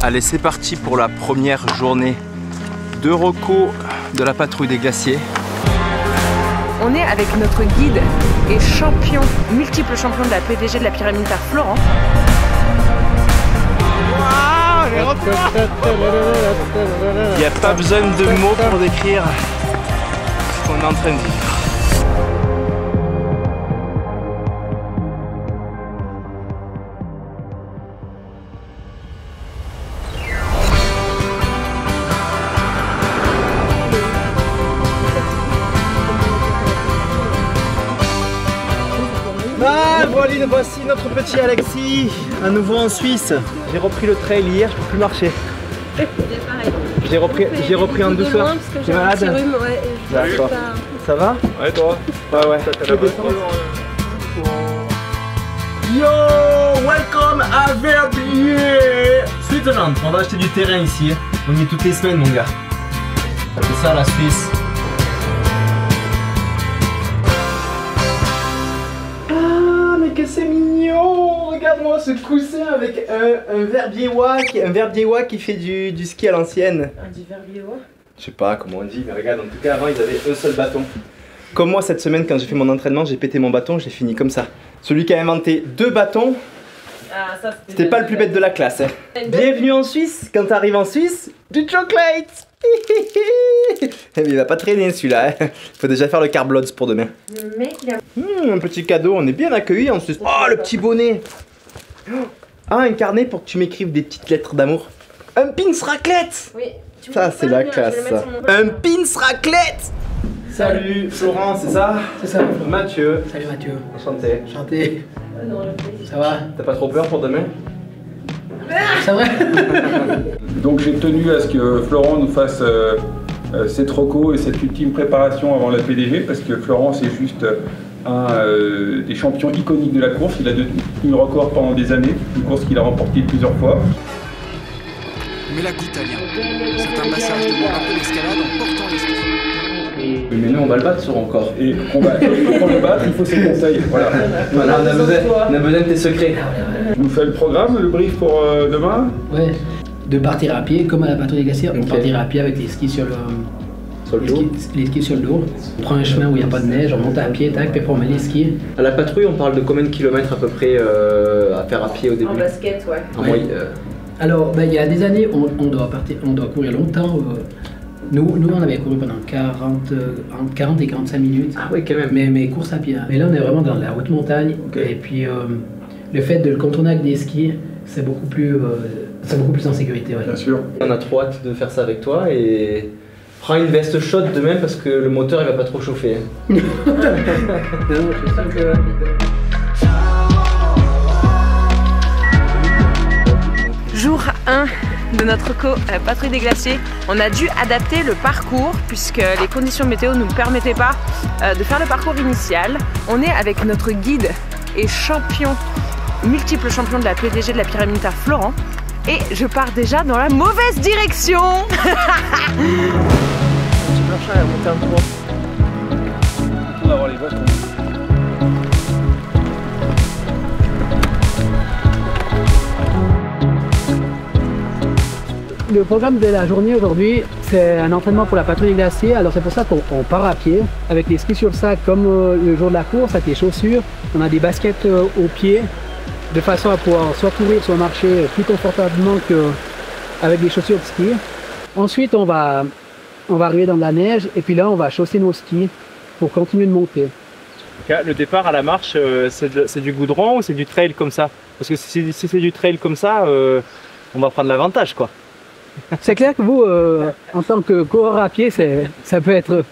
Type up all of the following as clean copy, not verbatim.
Allez, c'est parti pour la première journée de reco de la patrouille des glaciers. On est avec notre guide et champion, multiple champion de la PDG de la pyramide Tar, Florent. Il n'y a pas besoin de mots pour décrire ce qu'on est en train de vivre. Ah, voilà, voici notre petit Alexis, à nouveau en Suisse. J'ai repris le trail hier, je peux plus marcher. J'ai repris en douceur. T'es malade? D'accord. Ça va? Ouais, toi? Ouais. Yo, welcome à Verbier, Switzerland. On va acheter du terrain ici. On y est toutes les semaines, mon gars. C'est ça la Suisse. Que c'est mignon! Regarde-moi ce coussin avec un verbiéois qui fait du ski à l'ancienne. Du verbiéois? Je sais pas comment on dit, mais regarde, en tout cas avant ils avaient un seul bâton. Comme moi cette semaine quand j'ai fait mon entraînement, j'ai pété mon bâton, j'ai fini comme ça. Celui qui a inventé 2 bâtons, c'était pas le plus bête de la classe. Hein. Bienvenue en Suisse, quand t'arrives en Suisse, du chocolate! Mais il va pas traîner celui-là, hein. Faut déjà faire le Carblods pour demain. Le mec il a... Un petit cadeau, on est bien accueillis en Suisse. Oh, le petit bonnet. Ah, un carnet pour que tu m'écrives des petites lettres d'amour. Un pins raclette. Oui. Ça c'est la classe ça. Un pins raclette. Salut Florent, c'est ça? C'est ça. Mathieu. Salut Mathieu. Enchanté. Enchanté. Ça va? T'as pas trop peur pour demain? C'est vrai? Donc j'ai tenu à ce que Florent nous fasse cette reco et cette ultime préparation avant la PDG, parce que Florent c'est juste un des champions iconiques de la course. Il a tenu le record pendant des années, une course qu'il a remportée plusieurs fois. Mais la italien, c'est un passage de mon rappel d'escalade en portant les skis. Mais nous on va le battre sur encore. Et pour le battre, il faut ses conseils. Voilà. Voilà, on a besoin de tes secrets. Je vous fais le programme, le brief pour demain. Ouais. De partir à pied, comme à la patrouille des glaciers, on partira à pied avec les skis sur le... Les skis sur le dos. On prend un chemin où il n'y a pas de neige, on monte à pied, tac, puis on met les skis. À la patrouille, on parle de combien de kilomètres à peu près à faire à pied au début? En basket, ouais. En moyenne, Alors, il y a des années, on doit courir longtemps. Nous, on avait couru pendant 40 et 45 minutes. Ah oui, quand même. Mais course à pied. Mais là, on est vraiment dans la haute montagne. Okay. Et puis, le fait de le contourner avec des skis, c'est beaucoup plus en sécurité. Ouais. Bien sûr. On a trop hâte de faire ça avec toi et prends une veste chaude demain parce que le moteur il va pas trop chauffer. Hein. Jour 1 de notre reco à la patrouille des glaciers. On a dû adapter le parcours puisque les conditions météo ne nous permettaient pas de faire le parcours initial. On est avec notre guide et multiple champion de la PDG de la pyramide Tar, Florent. Et je pars déjà dans la mauvaise direction. J'ai marché à la montée en tour. On va voir les bâtons. Le programme de la journée aujourd'hui, c'est un entraînement pour la patrouille des glaciers. Alors c'est pour ça qu'on part à pied, avec les skis sur le sac comme le jour de la course, avec les chaussures. On a des baskets aux pieds, de façon à pouvoir soit courir, soit marcher plus confortablement qu'avec des chaussures de ski. Ensuite, on va arriver dans de la neige, et puis là, on va chausser nos skis pour continuer de monter. Le départ à la marche, c'est du goudron ou c'est du trail comme ça? Parce que si c'est du trail comme ça, on va prendre l'avantage, quoi. C'est clair que vous, en tant que coureur à pied, ça peut être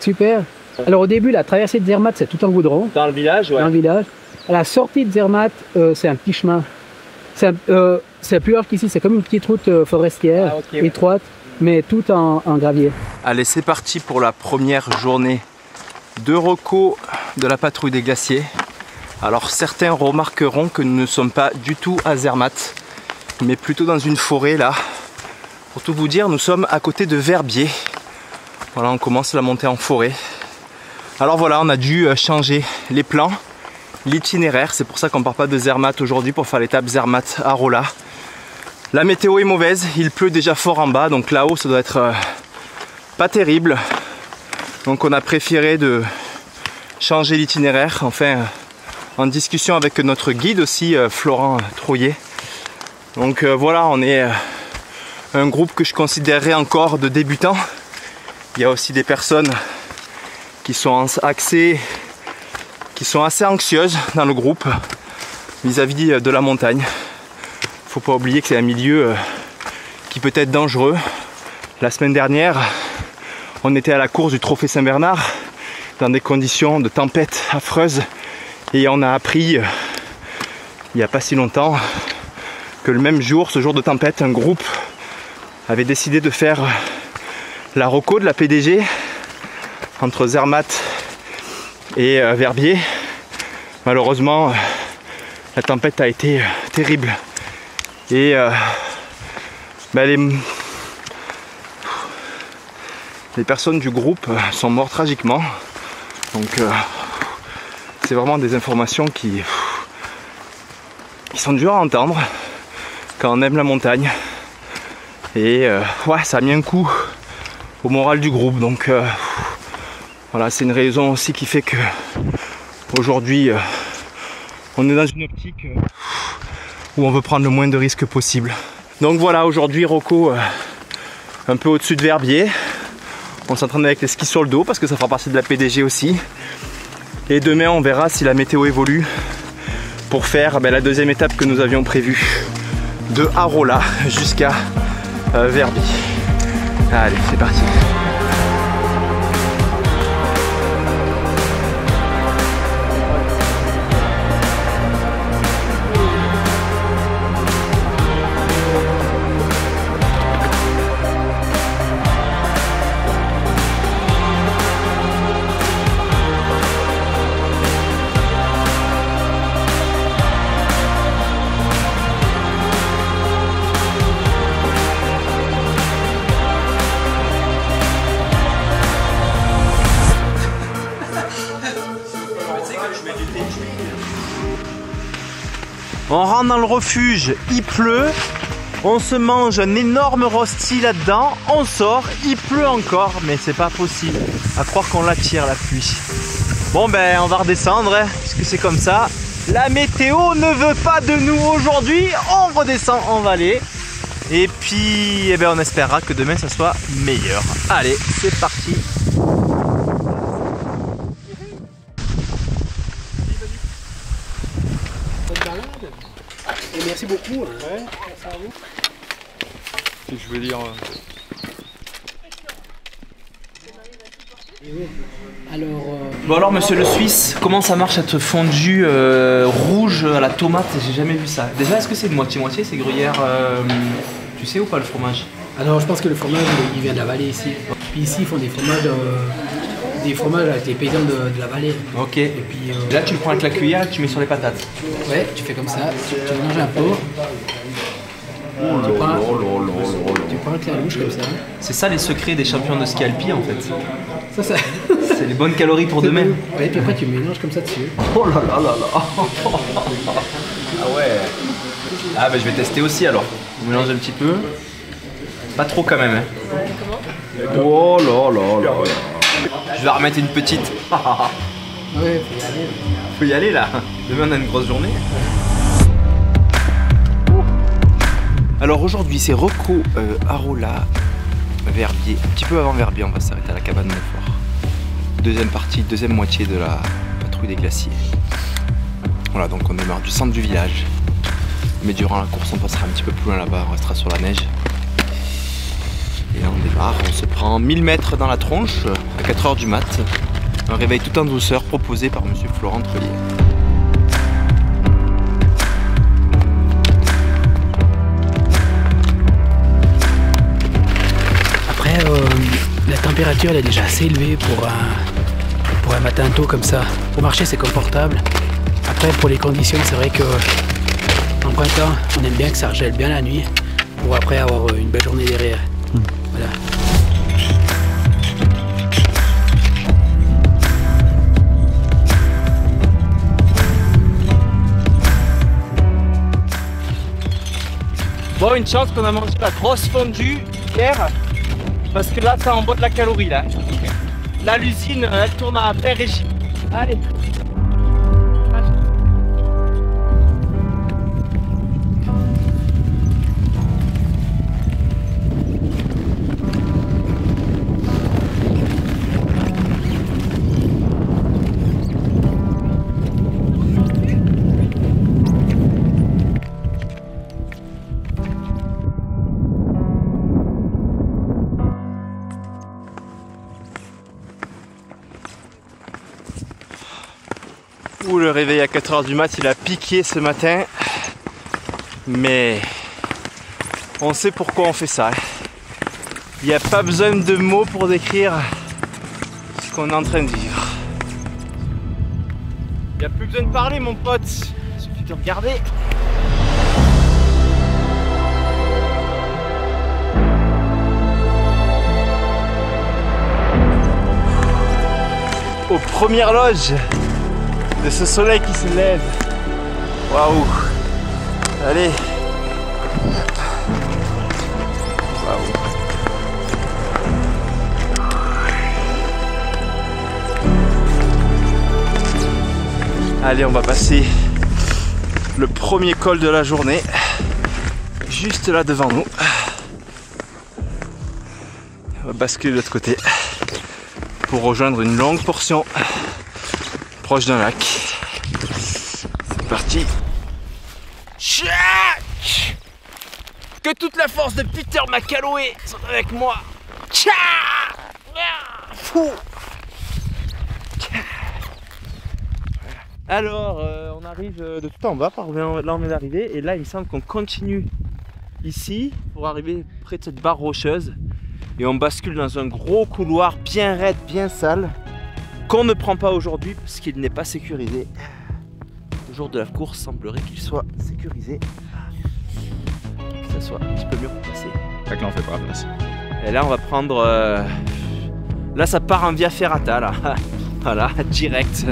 super. Alors au début, la traversée de Zermatt, c'est tout en goudron. Dans le village, ouais. Dans le village. À la sortie de Zermatt, c'est un petit chemin. C'est plus large qu'ici, c'est comme une petite route forestière, étroite, mais tout en gravier. Allez, c'est parti pour la première journée de reco de la patrouille des glaciers. Alors certains remarqueront que nous ne sommes pas du tout à Zermatt, mais plutôt dans une forêt là. Pour tout vous dire, nous sommes à côté de Verbier. Voilà, on commence la montée en forêt. Alors voilà, on a dû changer les plans, l'itinéraire. C'est pour ça qu'on ne part pas de Zermatt aujourd'hui pour faire l'étape Zermatt-Arolla. La météo est mauvaise, il pleut déjà fort en bas, donc là-haut ça doit être pas terrible. Donc on a préféré de changer l'itinéraire, enfin en discussion avec notre guide aussi, Florent Trouillet. Donc voilà, on est un groupe que je considérerais encore de débutants. Il y a aussi des personnes qui sont assez anxieuses dans le groupe vis-à-vis de la montagne. Faut pas oublier que c'est un milieu qui peut être dangereux. La semaine dernière, on était à la course du Trophée Saint-Bernard dans des conditions de tempête affreuses et on a appris il n'y a pas si longtemps que le même jour, ce jour de tempête, un groupe avait décidé de faire la reco de la PDG entre Zermatt et Verbier. Malheureusement, la tempête a été terrible et les personnes du groupe sont mortes tragiquement. Donc c'est vraiment des informations qui sont dures à entendre quand on aime la montagne. Et ouais, ça a mis un coup au moral du groupe. Donc voilà, c'est une raison aussi qui fait que aujourd'hui on est dans une optique où on veut prendre le moins de risques possible. Donc voilà, aujourd'hui Rocco un peu au-dessus de Verbier. On s'entraîne avec les skis sur le dos parce que ça fera partie de la PDG aussi. Et demain on verra si la météo évolue pour faire la deuxième étape que nous avions prévue de Arolla jusqu'à Verbier. Allez, c'est parti. On rentre dans le refuge, il pleut, on se mange un énorme rosti là-dedans, on sort, il pleut encore, mais c'est pas possible, à croire qu'on l'attire la pluie. Bon ben on va redescendre, hein, puisque c'est comme ça. La météo ne veut pas de nous aujourd'hui, on redescend en vallée. Et puis on espérera que demain ça soit meilleur. Allez, c'est parti. Et merci beaucoup. Ouais, merci à vous. Je veux dire. Alors, Bon alors monsieur le Suisse, comment ça marche cette fondue rouge à la tomate? J'ai jamais vu ça. Déjà, est-ce que c'est de moitié-moitié, c'est gruyère, tu sais ou pas le fromage? alors je pense que le fromage il vient de la vallée ici. Puis ici ils font des fromages avec les paysans de la vallée. Ok. Et puis Là tu le prends avec la cuillère et tu mets sur les patates. ouais, tu fais comme ça, tu mélanges un peu. Tu prends avec la louche comme ça. C'est ça les secrets des champions de ski alpi en fait. Ça. C'est les bonnes calories pour demain. Ouais, puis après tu mélanges comme ça dessus. Oh là là là là. Ah ouais. Ah bah je vais tester aussi alors. On mélange un petit peu. Pas trop quand même. Hein. Oh là là là. Je vais remettre une petite. Ouais, faut y aller. Faut y aller là. Demain on a une grosse journée. Alors aujourd'hui c'est Rocco Arolla Verbier. Un petit peu avant Verbier, on va s'arrêter à la cabane Montfort. Deuxième partie, deuxième moitié de la patrouille des glaciers. Voilà, donc on démarre du centre du village. Mais durant la course on passera un petit peu plus loin là-bas, on restera sur la neige. Et là on démarre, on se prend 1000 mètres dans la tronche à 4 h du mat. Un réveil tout en douceur proposé par monsieur Florent Trouillet. Après, la température elle est déjà assez élevée pour un matin tôt comme ça. Pour marcher c'est confortable. Après pour les conditions c'est vrai que en printemps on aime bien que ça regèle bien la nuit pour après avoir une belle journée derrière. Voilà. Bon, une chance qu'on a mangé la grosse fondue hier, parce que là, ça envoie de la calorie là. Là, l'usine, elle tourne à plein régime. Allez. Ouh, le réveil à 4 h du mat, il a piqué ce matin. Mais on sait pourquoi on fait ça. Il n'y a pas besoin de mots pour décrire ce qu'on est en train de vivre. Il n'y a plus besoin de parler, mon pote. Il suffit de regarder. Aux premières loges de ce soleil qui se lève. Waouh. Allez. Waouh. Allez, on va passer le premier col de la journée. Juste là devant nous. On va basculer de l'autre côté pour rejoindre une longue portion proche d'un lac. C'est parti. Tchac! Que toute la force de Peter McCalloway soit avec moi. Tchac! Fou! Alors, on arrive de tout en bas, par là on est arrivé, et là il me semble qu'on continue ici pour arriver près de cette barre rocheuse, et on bascule dans un gros couloir bien raide, bien sale, qu'on ne prend pas aujourd'hui parce qu'il n'est pas sécurisé. Le jour de la course semblerait qu'il soit sécurisé, que ça soit un petit peu mieux pour passer. Fait que là on fait pas la place. Et là on va prendre, là ça part en via ferrata là, voilà, direct.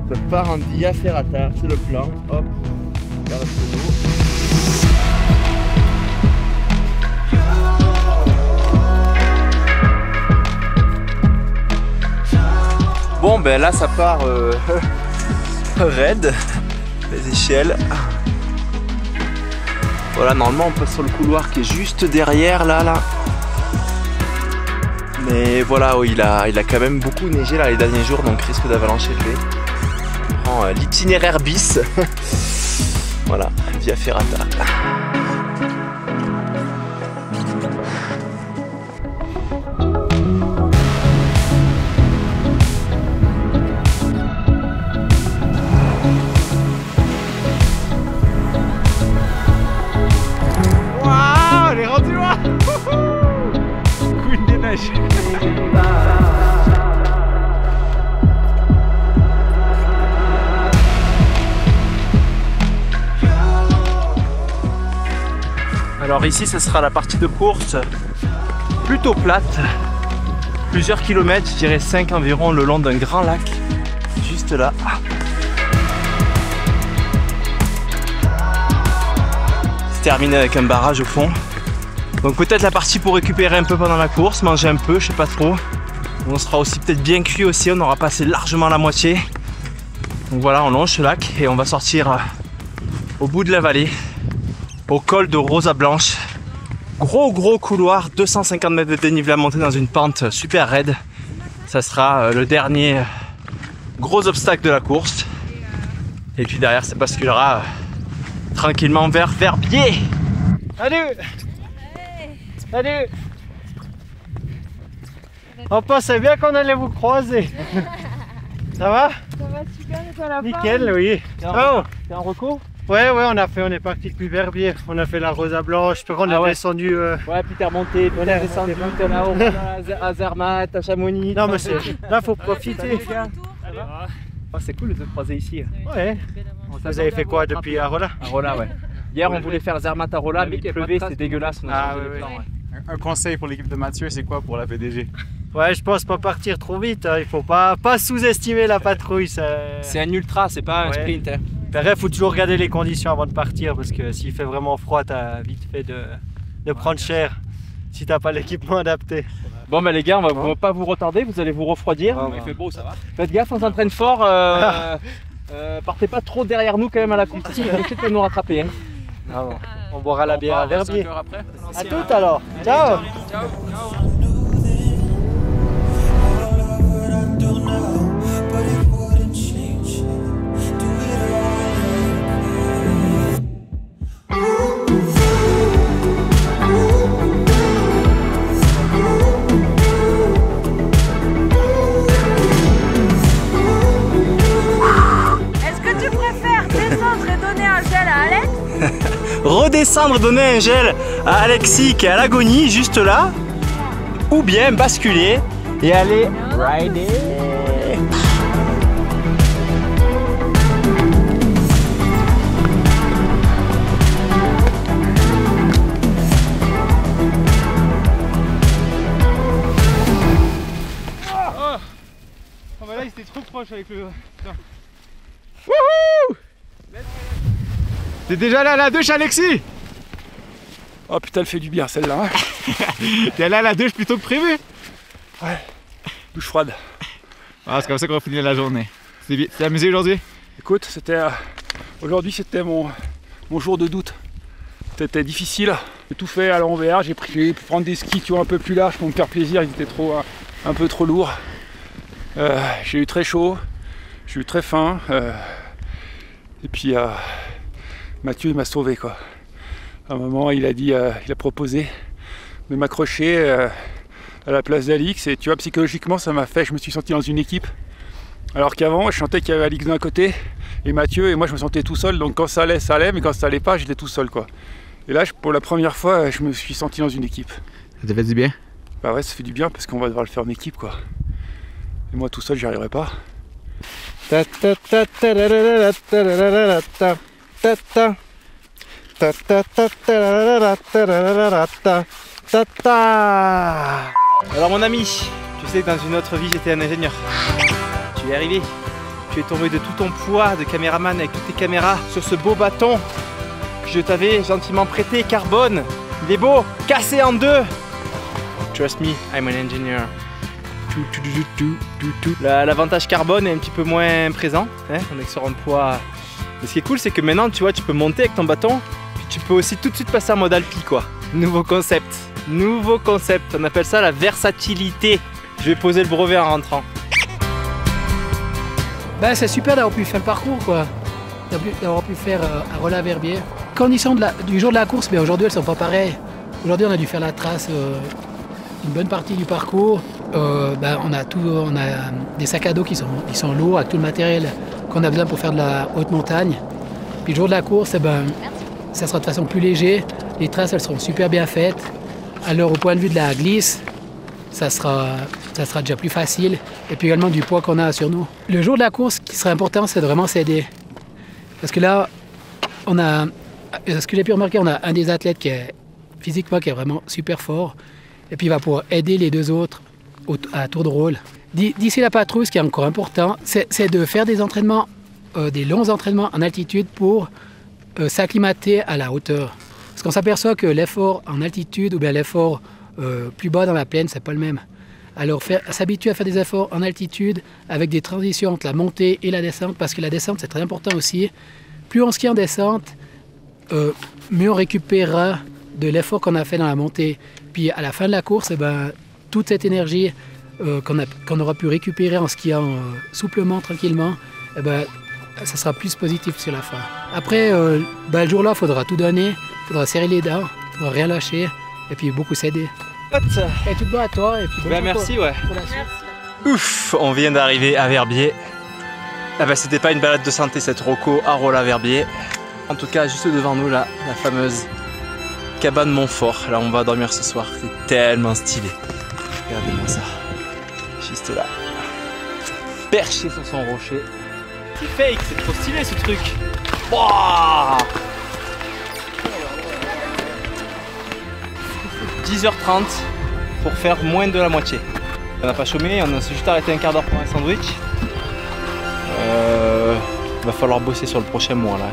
Ça part en via ferrata, c'est le plan. Hop, regarde ce nous. Bon ben là ça part raide, les échelles. Voilà, normalement on passe sur le couloir qui est juste derrière là. Mais voilà, il a quand même beaucoup neigé là les derniers jours, donc risque d'avalanche élevé. On prend l'itinéraire bis. Voilà, via ferrata. Alors ici ce sera la partie de course plutôt plate, plusieurs kilomètres, je dirais 5 environ, le long d'un grand lac, juste là. C'est terminé avec un barrage au fond. Donc peut-être la partie pour récupérer un peu pendant la course, manger un peu, je sais pas trop. On sera aussi peut-être bien cuit aussi, on aura passé largement la moitié. Donc voilà, on longe ce lac et on va sortir au bout de la vallée, au col de Rosa Blanche. Gros couloir, 250 mètres de dénivelé à monter dans une pente super raide. Ça sera le dernier gros obstacle de la course. Et puis derrière ça basculera tranquillement vers Verbier. Salut! Salut! On pensait bien qu'on allait vous croiser. Ça va? Ça va super, et toi la Nickel, oui. Oh. T'es en reco? Ouais, on est parti depuis Verbier. On a fait la Rosa Blanche, puis on est descendu. Ouais, puis t'es remonté, puis on est descendu, t'es là-haut, à Zermatt, à Chamonix. Non, mais là, faut profiter. Oh, c'est cool de te croiser ici. Ouais. Vous avez fait quoi depuis Arola? Arola, ouais. Hier, on voulait faire Zermatt à Arola, mais il pleuvait, c'était dégueulasse. Un conseil pour l'équipe de Mathieu, c'est quoi pour la PDG? Ouais, je pense pas partir trop vite. Hein. Il faut pas sous-estimer la patrouille. C'est un ultra, c'est pas un sprint. Hein. Après, faut toujours regarder les conditions avant de partir parce que s'il fait vraiment froid, t'as vite fait de prendre cher si t'as pas l'équipement adapté. Bon bah les gars, on va pas vous retarder, vous allez vous refroidir. Il fait beau, ça va. Faites gaffe, on s'entraîne fort. Partez pas trop derrière nous quand même à la course, parce que vous allez peut-être nous rattraper. Hein. Ah bon. On boira la bière à Verbier. À tout alors. Ciao. Redescendre, donner un gel à Alexis qui est à l'agonie juste là, ou bien basculer et aller rider. Oh bah là il était trop proche avec le... Wouhou! T'es déjà là à la douche, Alexis? Oh putain, elle fait du bien celle-là. Hein. T'es allé à la douche plutôt que prévu? Ouais, douche froide. Ah, c'est comme ça qu'on va finir la journée. T'es amusé aujourd'hui? Écoute, aujourd'hui c'était mon jour de doute. C'était difficile. J'ai tout fait à l'envers. J'ai pu prendre des skis un peu plus larges pour me faire plaisir. Ils étaient un peu trop lourds. J'ai eu très chaud. J'ai eu très faim. Et puis Mathieu il m'a sauvé quoi. À un moment il a proposé de m'accrocher à la place d'Alix et tu vois psychologiquement ça m'a fait, je me suis senti dans une équipe. Alors qu'avant je sentais qu'il y avait Alix d'un côté et Mathieu et moi je me sentais tout seul, donc quand ça allait, mais quand ça allait pas j'étais tout seul quoi. Et là pour la première fois je me suis senti dans une équipe. Ça t'a fait du bien? Bah ouais, ça fait du bien parce qu'on va devoir le faire en équipe quoi. Et moi tout seul j'y arriverai pas. Alors mon ami, tu sais que dans une autre vie j'étais un ingénieur. Tu es arrivé, tu es tombé de tout ton poids de caméraman avec toutes tes caméras sur ce beau bâton que je t'avais gentiment prêté, carbone. Il est beau, cassé en deux. Trust me, I'm an engineer. L'avantage carbone est un petit peu moins présent, hein, on est sur un poids. Mais ce qui est cool c'est que maintenant tu vois tu peux monter avec ton bâton, puis tu peux aussi tout de suite passer en mode alpi quoi. Nouveau concept, on appelle ça la versatilité. Je vais poser le brevet en rentrant. Ben, c'est super d'avoir pu faire le parcours quoi, d'avoir pu faire à Rolla Verbier. Conditions du jour de la course, ben, aujourd'hui elles sont pas pareilles. Aujourd'hui on a dû faire la trace une bonne partie du parcours. Ben, on a des sacs à dos qui sont lourds avec tout le matériel qu'on a besoin pour faire de la haute montagne. Puis le jour de la course, ben, ça sera de façon plus léger. Les traces elles seront super bien faites. Alors au point de vue de la glisse, ça sera déjà plus facile. Et puis également du poids qu'on a sur nous. Le jour de la course, ce qui serait important, c'est de vraiment s'aider. Parce que là, ce que j'ai pu remarquer, on a un des athlètes qui est physiquement qui est vraiment super fort. Et puis il va pouvoir aider les deux autres à tour de rôle. D'ici la patrouille, ce qui est encore important, c'est de faire des entraînements, des longs entraînements en altitude pour s'acclimater à la hauteur. Parce qu'on s'aperçoit que l'effort en altitude ou bien l'effort plus bas dans la plaine, c'est pas le même. Alors s'habituer à faire des efforts en altitude avec des transitions entre la montée et la descente, parce que la descente c'est très important aussi. Plus on skie en descente, mieux on récupérera de l'effort qu'on a fait dans la montée. Puis à la fin de la course, eh ben, toute cette énergie qu'on aura pu récupérer en skiant souplement, tranquillement, eh ben, ça sera plus positif sur la fin. Après, ben, le jour-là, il faudra tout donner, il faudra serrer les dents, il faudra rien lâcher et puis beaucoup s'aider. Et tout bon à toi. Et puis ben, merci, ouais. Merci. Ouf, on vient d'arriver à Verbier. Ah ben, c'était pas une balade de santé cette Rocco à Rolla Verbier. En tout cas, juste devant nous, là, la fameuse cabane Montfort. Là, on va dormir ce soir. C'est tellement stylé. Regardez-moi ça. Juste là. Perché sur son rocher. C'est fake, c'est trop stylé ce truc. Wow 10h30 pour faire moins de la moitié. On n'a pas chômé, on s'est juste arrêté un quart d'heure pour un sandwich. Va falloir bosser sur le prochain mois là.